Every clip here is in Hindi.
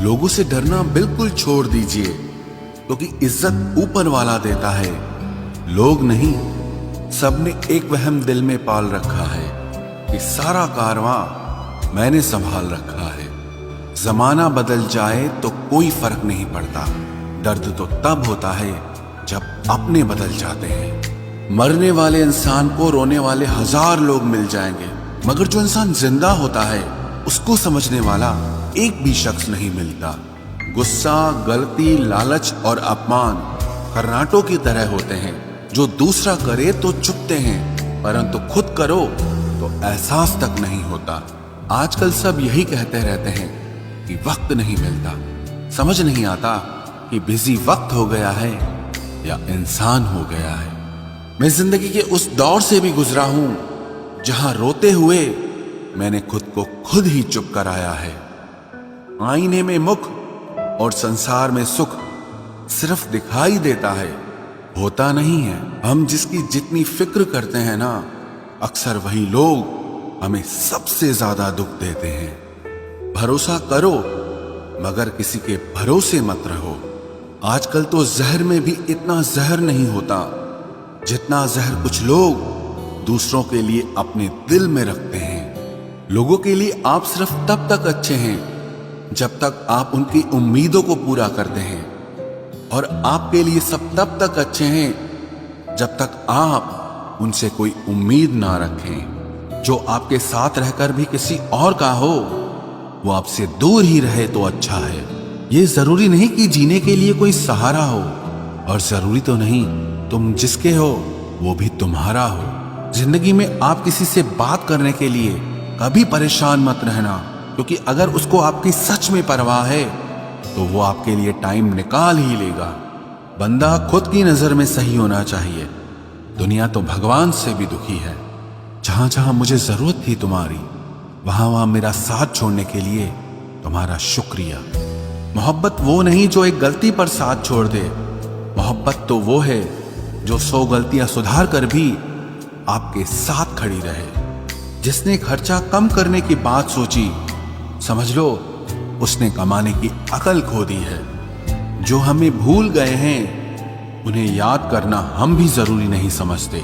लोगों से डरना बिल्कुल छोड़ दीजिए, क्योंकि इज्जत ऊपर वाला देता है, लोग नहीं। सबने एक वहम दिल में पाल रखा है कि सारा कारवां मैंने संभाल रखा है। जमाना बदल जाए तो कोई फर्क नहीं पड़ता, दर्द तो तब होता है जब अपने बदल जाते हैं। मरने वाले इंसान को रोने वाले 1000 लोग मिल जाएंगे, मगर जो इंसान जिंदा होता है उसको समझने वाला एक भी शख्स नहीं मिलता। गुस्सा, गलती, लालच और अपमान खर्राटों की तरह होते हैं, जो दूसरा करे तो चुपते हैं, परंतु खुद करो तो एहसास तक नहीं होता। आजकल सब यही कहते रहते हैं कि वक्त नहीं मिलता। समझ नहीं आता कि बिजी वक्त हो गया है या इंसान हो गया है। मैं जिंदगी के उस दौर से भी गुजरा हूं जहां रोते हुए मैंने खुद को खुद ही चुप कराया है। आईने में मुख और संसार में सुख सिर्फ दिखाई देता है, होता नहीं है। हम जिसकी जितनी फिक्र करते हैं ना, अक्सर वही लोग हमें सबसे ज्यादा दुख देते हैं। भरोसा करो मगर किसी के भरोसे मत रहो। आजकल तो जहर में भी इतना जहर नहीं होता जितना जहर कुछ लोग दूसरों के लिए अपने दिल में रखते हैं। लोगों के लिए आप सिर्फ तब तक अच्छे हैं जब तक आप उनकी उम्मीदों को पूरा करते हैं, और आपके लिए सब तब तक अच्छे हैं जब तक आप उनसे कोई उम्मीद ना रखें। जो आपके साथ रहकर भी किसी और का हो, वो आपसे दूर ही रहे तो अच्छा है। ये जरूरी नहीं कि जीने के लिए कोई सहारा हो, और जरूरी तो नहीं तुम जिसके हो वो भी तुम्हारा हो। जिंदगी में आप किसी से बात करने के लिए कभी परेशान मत रहना, क्योंकि अगर उसको आपकी सच में परवाह है तो वो आपके लिए टाइम निकाल ही लेगा। बंदा खुद की नजर में सही होना चाहिए। दुनिया तो भगवान से भी दुखी है। जहां जहां मुझे जरूरत थी तुम्हारी, वहां वहां मेरा साथ छोड़ने के लिए तुम्हारा शुक्रिया। मोहब्बत वो नहीं जो एक गलती पर साथ छोड़ दे। मोहब्बत तो वो है जो 100 गलतियां सुधार कर भी आपके साथ खड़ी रहे। जिसने खर्चा कम करने की बात सोची, समझ लो उसने कमाने की अकल खो दी है। जो हमें भूल गए हैं उन्हें याद करना हम भी जरूरी नहीं समझते।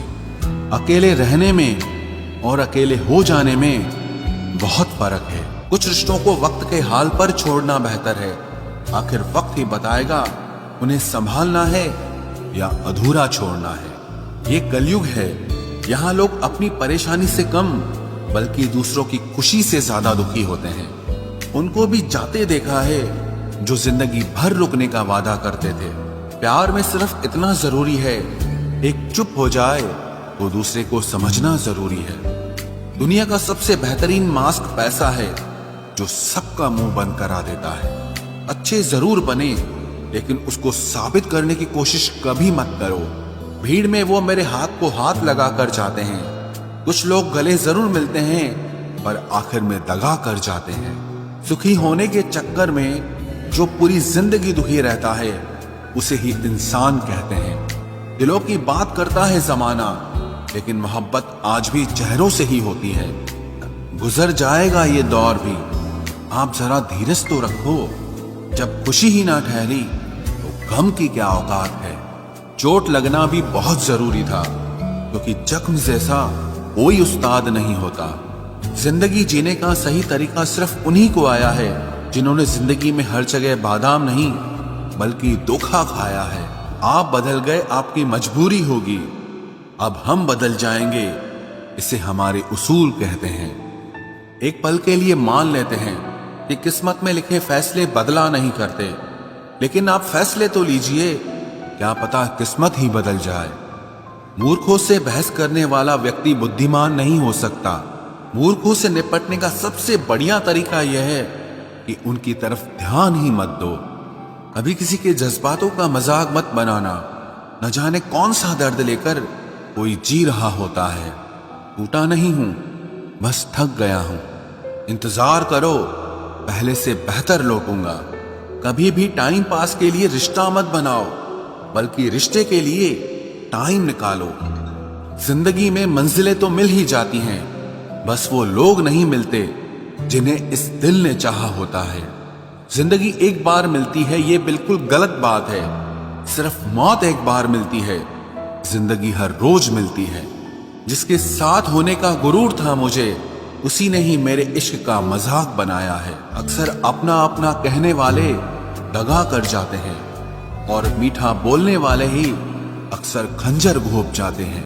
अकेले रहने में और अकेले हो जाने में बहुत फर्क है। कुछ रिश्तों को वक्त के हाल पर छोड़ना बेहतर है। आखिर वक्त ही बताएगा उन्हें संभालना है या अधूरा छोड़ना है। ये कलयुग है, यहाँ लोग अपनी परेशानी से कम बल्कि दूसरों की खुशी से ज्यादा दुखी होते हैं। उनको भी जाते देखा है जो जिंदगी भर रुकने का वादा करते थे। प्यार में सिर्फ इतना जरूरी है, एक चुप हो जाए तो दूसरे को समझना जरूरी है। दुनिया का सबसे बेहतरीन मास्क पैसा है, जो सबका मुंह बंद करा देता है। अच्छे जरूर बने, लेकिन उसको साबित करने की कोशिश कभी मत करो। भीड़ में वो मेरे हाथ को हाथ लगा कर जाते हैं। कुछ लोग गले जरूर मिलते हैं, पर आखिर में दगा कर जाते हैं। सुखी होने के चक्कर में जो पूरी जिंदगी दुखी रहता है, उसे ही इंसान कहते हैं। दिलों की बात करता है जमाना, लेकिन मोहब्बत आज भी चेहरों से ही होती है। गुजर जाएगा ये दौर भी, आप जरा धीरज तो रखो। जब खुशी ही ना ठहरी तो गम की क्या औकात है। चोट लगना भी बहुत जरूरी था, क्योंकि जख्म जैसा कोई उस्ताद नहीं होता। जिंदगी जीने का सही तरीका सिर्फ उन्हीं को आया है जिन्होंने जिंदगी में हर जगह बादाम नहीं बल्कि धोखा खाया है। आप बदल गए, आपकी मजबूरी होगी, अब हम बदल जाएंगे, इसे हमारे उसूल कहते हैं। एक पल के लिए मान लेते हैं कि किस्मत में लिखे फैसले बदला नहीं करते, लेकिन आप फैसले तो लीजिए, क्या पता किस्मत ही बदल जाए। मूर्खों से बहस करने वाला व्यक्ति बुद्धिमान नहीं हो सकता। मूर्खों से निपटने का सबसे बढ़िया तरीका यह है कि उनकी तरफ ध्यान ही मत दो। कभी किसी के जज्बातों का मजाक मत बनाना। न जाने कौन सा दर्द लेकर कोई जी रहा होता है। टूटा नहीं हूं, बस थक गया हूं। इंतजार करो, पहले से बेहतर लौटूंगा। कभी भी टाइम पास के लिए रिश्ता मत बनाओ, बल्कि रिश्ते के लिए टाइम निकालो। जिंदगी में मंजिलें तो मिल ही जाती हैं, बस वो लोग नहीं मिलते जिन्हें इस दिल ने चाहा होता है। जिंदगी एक बार मिलती है ये बिल्कुल गलत बात है। सिर्फ मौत एक बार मिलती है, जिंदगी हर रोज मिलती है। जिसके साथ होने का गुरूर था मुझे, उसी ने ही मेरे इश्क का मजाक बनाया है। अक्सर अपना अपना कहने वाले दगा कर जाते हैं और मीठा बोलने वाले ही अक्सर खंजर घोंप जाते हैं।